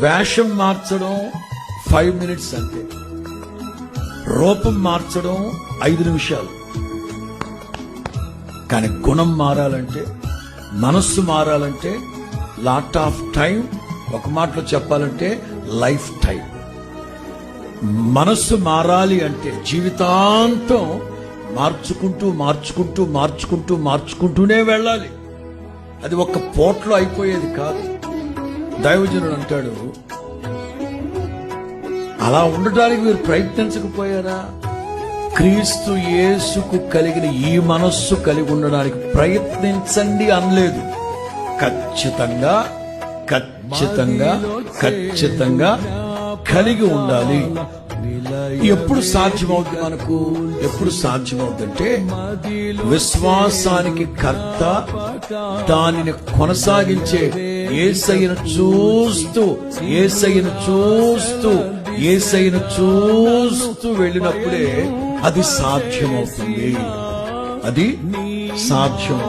వేషం మార్చడం 5 minutes అంతే, రూపం మార్చడం 5 నిమిషాలు. కానీ గుణం మారాలంటే, మనస్సు మారాలంటే లాట్ ఆఫ్ టైం. ఒక మాటలో చెప్పాలంటే లైఫ్ టైం. మనస్సు మారాలి అంటే జీవితాంతం మార్చుకుంటూ మార్చుకుంటూ మార్చుకుంటూ మార్చుకుంటూనే వెళ్ళాలి. అది ఒక్క పోట్లో అయిపోయేది కాదు. దైవజనుడు అంటాడు, అలా ఉండటానికి మీరు ప్రయత్నించకపోయారా? క్రీస్తు యేసుకు కలిగిన ఈ మనస్సు కలిగి ఉండడానికి ప్రయత్నించండి అనలేదు. ఖచ్చితంగా ఖచ్చితంగా ఖచ్చితంగా కలిగి ఉండాలి. ఎప్పుడు సాధ్యమవుతుంది మనకు? ఎప్పుడు సాధ్యమవుతుందంటే విశ్వాసానికి కర్త, దానిని కొనసాగించే యేసయ్యను చూస్తూ యేసయ్యను చూస్తూ యేసయ్యను చూస్తూ వెళ్ళినప్పుడే అది సాధ్యమవుతుంది. అది సాధ్యం.